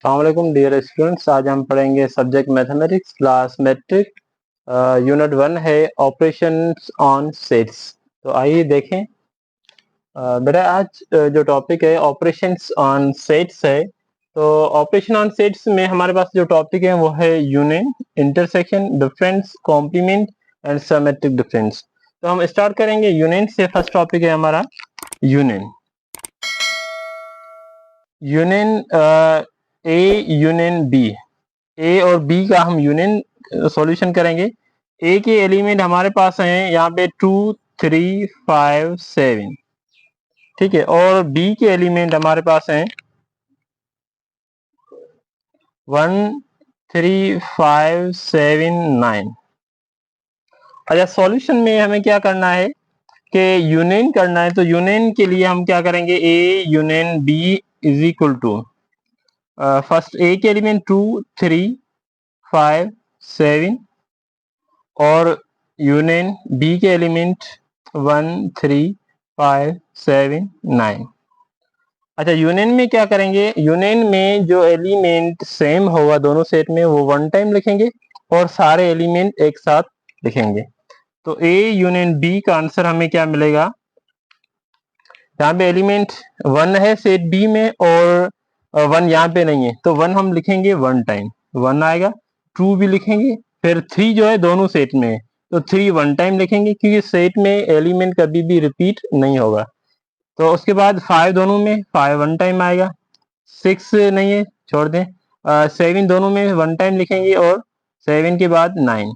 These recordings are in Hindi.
अस्सलामुअलैकुम डियर स्टूडेंट्स। आज हम पढ़ेंगे subject mathematics class matric. Unit 1 है ऑपरेशंस ऑन सेट्स। तो आइए देखें। बेटा आज जो टॉपिक है ऑपरेशंस ऑन सेट्स है। तो ऑपरेशन ऑन सेट्स में हमारे पास जो टॉपिक है वो है union, intersection, difference, complement and symmetric difference. तो हम स्टार्ट करेंगे यूनियन से। फर्स्ट टॉपिक है हमारा union. Union A union B, A और बी का हम यूनियन सॉल्यूशन करेंगे। ए के एलिमेंट हमारे पास हैं यहाँ पे 2, 3, 5, 7, ठीक है। और बी के एलिमेंट हमारे पास हैं 1, 3, 5, 7, 9। अच्छा, सॉल्यूशन में हमें क्या करना है कि यूनियन करना है। तो यूनियन के लिए हम क्या करेंगे, A union B is equal to first A के एलिमेंट 2, 3, 5, 7 और यूनियन बी के एलिमेंट 1, 3, 5, 7, 9। अच्छा, यूनियन में क्या करेंगे, यूनियन में जो एलिमेंट सेम होगा दोनों सेट में वो वन टाइम लिखेंगे और सारे एलिमेंट एक साथ लिखेंगे। तो ए यूनियन बी का आंसर हमें क्या मिलेगा, यहाँ पे एलिमेंट 1 है सेट बी में और 1 यहाँ पे नहीं है, तो 1 हम लिखेंगे वन टाइम, 1 आएगा। 2 भी लिखेंगे, फिर 3 जो है दोनों सेट में है तो 3 वन टाइम लिखेंगे क्योंकि सेट में एलिमेंट कभी भी रिपीट नहीं होगा। तो उसके बाद 5 दोनों में 5 वन टाइम आएगा। 6 नहीं है, छोड़ दें। 7 दोनों में वन टाइम लिखेंगे और 7 के बाद 9।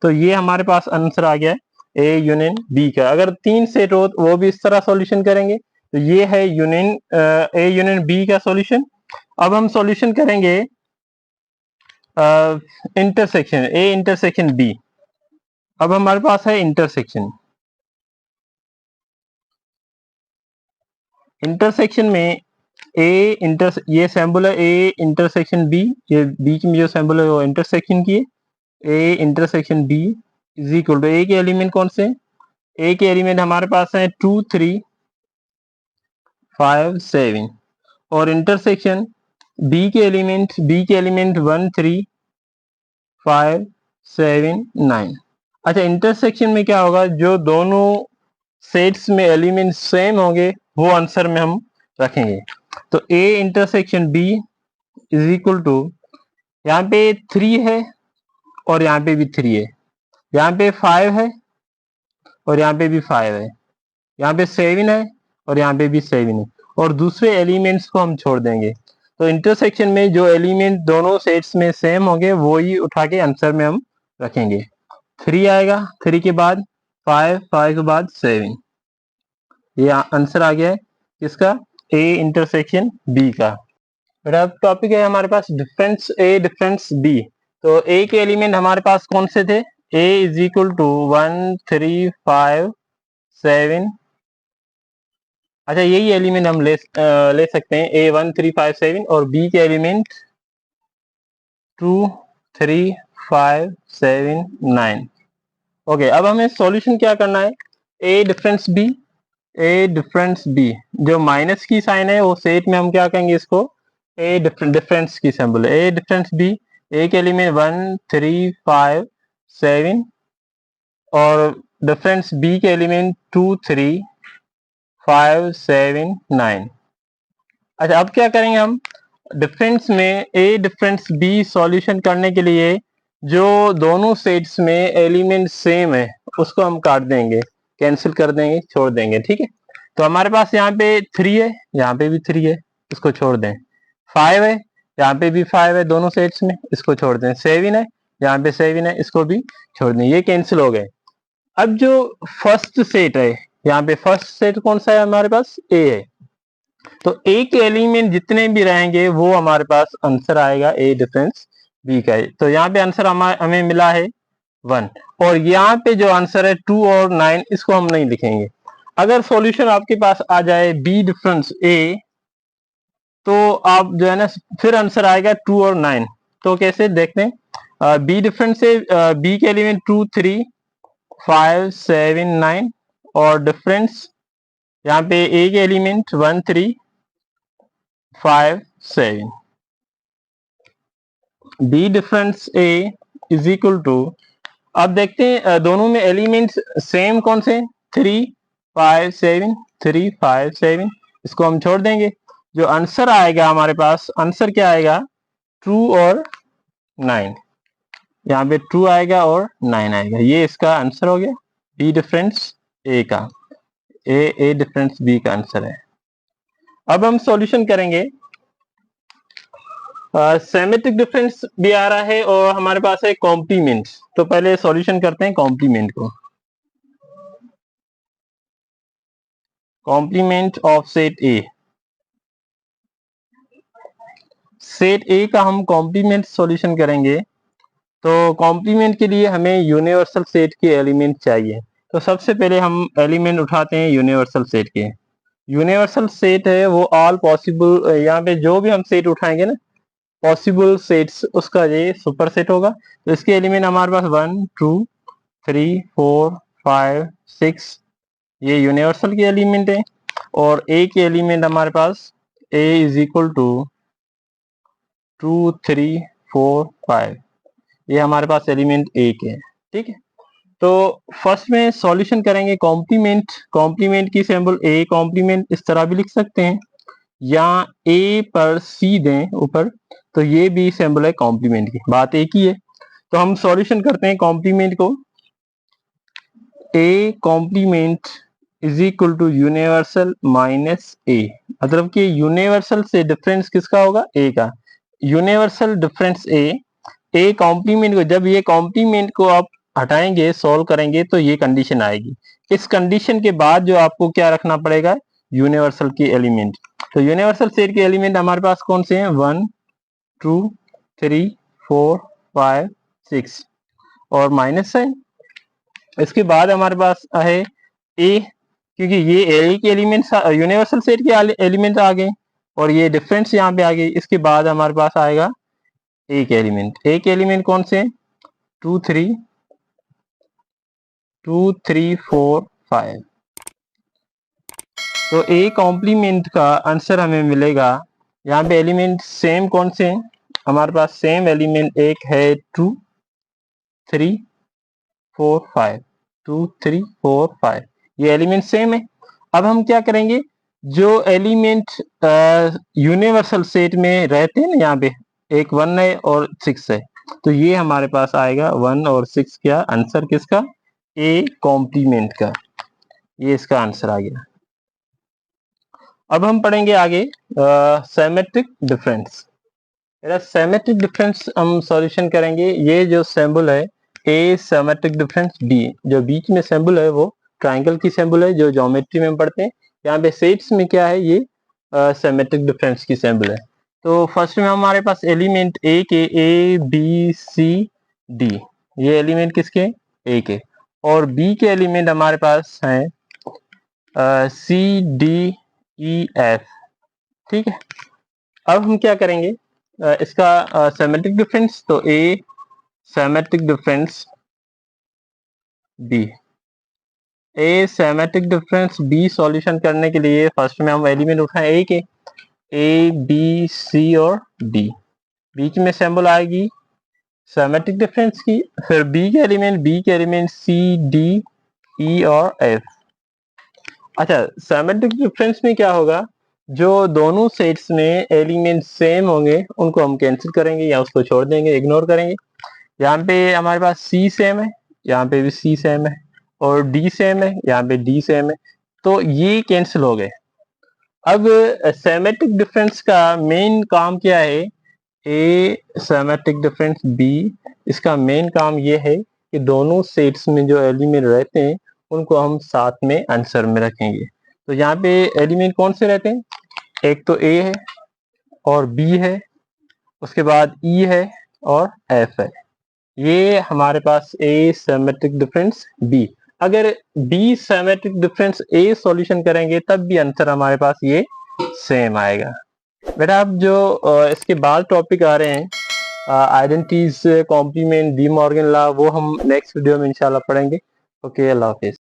तो ये हमारे पास आंसर आ गया है ए यूनियन बी का। अगर 3 सेट हो तो वो भी इस तरह सॉल्यूशन करेंगे। तो ये है यूनियन ए यूनियन बी का सॉल्यूशन। अब हम सॉल्यूशन करेंगे इंटरसेक्शन ए इंटरसेक्शन बी। अब हमारे पास है इंटरसेक्शन। इंटरसेक्शन में ए इंटर ये सिंबल है ए इंटरसेक्शन बी, ये बीच में जो सिंबल है वो इंटरसेक्शन की है। A intersection B is equal to A के एलिमेंट कौन से, ए के एलिमेंट हमारे पास है 2, 3, 5, 7 और इंटरसेक्शन बी के एलिमेंट 1, 3, 5, 7, 9। अच्छा, इंटरसेक्शन में क्या होगा, जो दोनों सेट्स में एलिमेंट सेम होंगे वो आंसर में हम रखेंगे। तो A intersection B is equal to, यहाँ पे 3 है और यहाँ पे भी 3 है, यहाँ पे 5 है और यहाँ पे भी 5 है, यहाँ पे 7 है और यहाँ पे भी 7 है और दूसरे एलिमेंट्स को हम छोड़ देंगे। तो इंटरसेक्शन में जो एलिमेंट दोनों सेट्स में सेम होंगे वो ही उठा के आंसर में हम रखेंगे। 3 आएगा, 3 के बाद 5, 5 के बाद 7। ये आंसर आ गया है किसका, ए इंटरसेक्शन बी का। बेटा टॉपिक है हमारे पास डिफरेंस ए डिफरेंस बी। तो ए के एलिमेंट हमारे पास कौन से थे, ए इज इक्वल टू 1, 3, 5, 7। अच्छा, यही एलिमेंट हम ले सकते हैं, ए 1, 3, 5, 7 और बी के एलिमेंट 2, 3, 5, 7, 9। ओके, अब हमें सॉल्यूशन क्या करना है, ए डिफरेंस बी। ए डिफरेंस बी, जो माइनस की साइन है वो सेट में हम क्या कहेंगे इसको, ए डिफरेंस की सिंबल ए डिफरेंस बी। ए के एलिमेंट 1, 3, 5, 7 और डिफरेंस बी के एलिमेंट 2, 3, 5, 7, 9। अच्छा, अब क्या करेंगे हम डिफरेंस में ए डिफरेंस बी सॉल्यूशन करने के लिए जो दोनों सेट्स में एलिमेंट सेम है उसको हम काट देंगे, कैंसिल कर देंगे, छोड़ देंगे, ठीक है। तो हमारे पास यहाँ पे 3 है, यहाँ पे भी 3 है, इसको छोड़ दें। 5 है, यहाँ पे भी 5 है दोनों सेट्स में, इसको छोड़ दें। 7 है, यहाँ पे 7 है, इसको भी छोड़ दें। ये कैंसिल हो गए। अब जो फर्स्ट सेट है, यहाँ पे फर्स्ट सेट कौन सा है हमारे पास, ए है। तो ए के एलिमेंट जितने भी रहेंगे वो हमारे पास आंसर आएगा ए डिफरेंस बी का है। तो यहाँ पे आंसर हमें मिला है 1 और यहाँ पे जो आंसर है 2 और 9 इसको हम नहीं लिखेंगे। अगर सॉल्यूशन आपके पास आ जाए बी डिफरेंस ए तो आप जो है ना फिर आंसर आएगा 2 और 9। तो कैसे देखते हैं, बी डिफरेंस से बी के एलिमेंट 2, 3, 5, 7, 9 और डिफरेंस यहाँ पे ए के element 1, 3, 5, 7। B difference A is equal to, अब देखते हैं दोनों में एलिमेंट्स सेम कौन से, 3 5 7, 3 5 7, इसको हम छोड़ देंगे। जो आंसर आएगा हमारे पास, आंसर क्या आएगा, ट्रू और 9, यहाँ पे ट्रू आएगा और 9 आएगा। ये इसका आंसर हो गया बी डिफरेंस ए का, ए डिफरेंस बी का आंसर है। अब हम सॉल्यूशन करेंगे। सेमेट्रिक डिफरेंस भी आ रहा है और हमारे पास है कॉम्प्लीमेंट। तो पहले सॉल्यूशन करते हैं कॉम्प्लीमेंट को। Complement of set A, set A का हम कॉम्प्लीमेंट सॉल्यूशन करेंगे। तो कॉम्प्लीमेंट के लिए हमें यूनिवर्सल सेट के एलिमेंट चाहिए। तो सबसे पहले हम एलिमेंट उठाते हैं यूनिवर्सल सेट के। यूनिवर्सल सेट है वो ऑल पॉसिबल, यहाँ पे जो भी हम सेट उठाएंगे ना पॉसिबल सेट्स, उसका ये सुपर सेट होगा। तो इसके एलिमेंट हमारे पास 1 2 3 4 5 6, ये यूनिवर्सल के एलिमेंट है। और ए के एलिमेंट हमारे पास ए इज इक्वल टू 2 3 4 5, ये हमारे पास एलिमेंट ए के हैं। ठीक है, तो फर्स्ट में सॉल्यूशन करेंगे कॉम्प्लीमेंट। कॉम्प्लीमेंट की सिंबल ए कॉम्प्लीमेंट इस तरह भी लिख सकते हैं, या ए पर सी दें ऊपर, तो ये भी सिंबल है कॉम्प्लीमेंट की, बात एक ही है। तो हम सॉल्यूशन करते हैं कॉम्प्लीमेंट को। A complement is equal to universal minus A, मतलब कि यूनिवर्सल से डिफरेंस किसका होगा, ए का। यूनिवर्सल डिफरेंस ए कॉम्प्लीमेंट को, जब ये कॉम्प्लीमेंट को आप हटाएंगे सॉल्व करेंगे तो ये कंडीशन आएगी। इस कंडीशन के बाद जो आपको क्या रखना पड़ेगा, यूनिवर्सल के एलिमेंट। तो यूनिवर्सल सेट के एलिमेंट हमारे पास कौन से हैं, 1 2 3 4 5 6 और माइनस साइन। इसके बाद हमारे पास है ए, क्योंकि ये ए के एलिमेंट्स यूनिवर्सल सेट के एलिमेंट आ गए और ये डिफरेंस यहाँ पे आ गई। इसके बाद हमारे पास आएगा ए के एलिमेंट। ए के एलिमेंट कौन से, 2 3 4 5। तो ए कॉम्प्लीमेंट का आंसर हमें मिलेगा, यहाँ पे एलिमेंट सेम कौन से हैं, हमारे पास सेम एलिमेंट एक है 2 3 4 5, 2 3 4 5, ये एलिमेंट सेम है। अब हम क्या करेंगे, जो एलिमेंट यूनिवर्सल सेट में रहते हैं ना, यहाँ पे एक 1 है और 6 है, तो ये हमारे पास आएगा 1 और 6 क्या आंसर किसका, ए कॉम्प्लीमेंट का, ये इसका आंसर आ गया। अब हम पढ़ेंगे आगे सिमेट्रिक डिफरेंस। सिमेट्रिक डिफरेंस हम सॉल्यूशन करेंगे। ये जो सिंबल है ए सिमेट्रिक डिफरेंस बी, जो बीच में सिंबल है वो ट्रायंगल की सिंबल है जो ज्योमेट्री में पढ़ते हैं। यहाँ पे सेट्स में क्या है, ये सिमेट्रिक डिफरेंस की सिंबल है। तो फर्स्ट में हमारे पास एलिमेंट ए के, ए बी सी डी, ये एलिमेंट किसके, ए के। और बी के एलिमेंट हमारे पास हैं सी डी ई एफ। ठीक है, अब हम क्या करेंगे, इसका सिमेट्रिक डिफरेंस, तो ए सिमेट्रिक डिफरेंस बी, ए सिमेट्रिक डिफरेंस बी सॉल्यूशन करने के लिए फर्स्ट में हम एलिमेंट उठाएं ए के, ए बी सी और डी, बीच में सिंबल आएगी सिमेट्रिक डिफरेंस की। फिर बी के एलिमेंट सी डी ई और एफ। अच्छा, सिमेट्रिक डिफरेंस में क्या होगा, जो दोनों सेट्स में एलिमेंट सेम होंगे उनको हम कैंसिल करेंगे या उसको छोड़ देंगे, इग्नोर करेंगे। यहाँ पे हमारे पास सी सेम है, यहाँ पे भी सी सेम है, और डी सेम है, यहाँ पे डी सेम है, तो ये कैंसिल हो गए। अब सिमेट्रिक डिफरेंस का मेन काम क्या है, ए सिमेट्रिक डिफरेंस बी, इसका मेन काम ये है कि दोनों सेट्स में जो एलिमेंट रहते हैं उनको हम साथ में आंसर में रखेंगे। तो यहाँ पे एलिमेंट कौन से रहते हैं, एक तो ए है और बी है, उसके बाद ई है और एफ है, ये हमारे पास ए सिमेट्रिक डिफरेंस बी। अगर B symmetric difference A solution करेंगे तब भी आंसर हमारे पास ये सेम आएगा। बेटा अब जो इसके बाद टॉपिक आ रहे हैं identities, complement, De Morgan law, वो हम नेक्स्ट वीडियो में इंशाल्लाह पढ़ेंगे। ओके, अल्लाह हाफिज।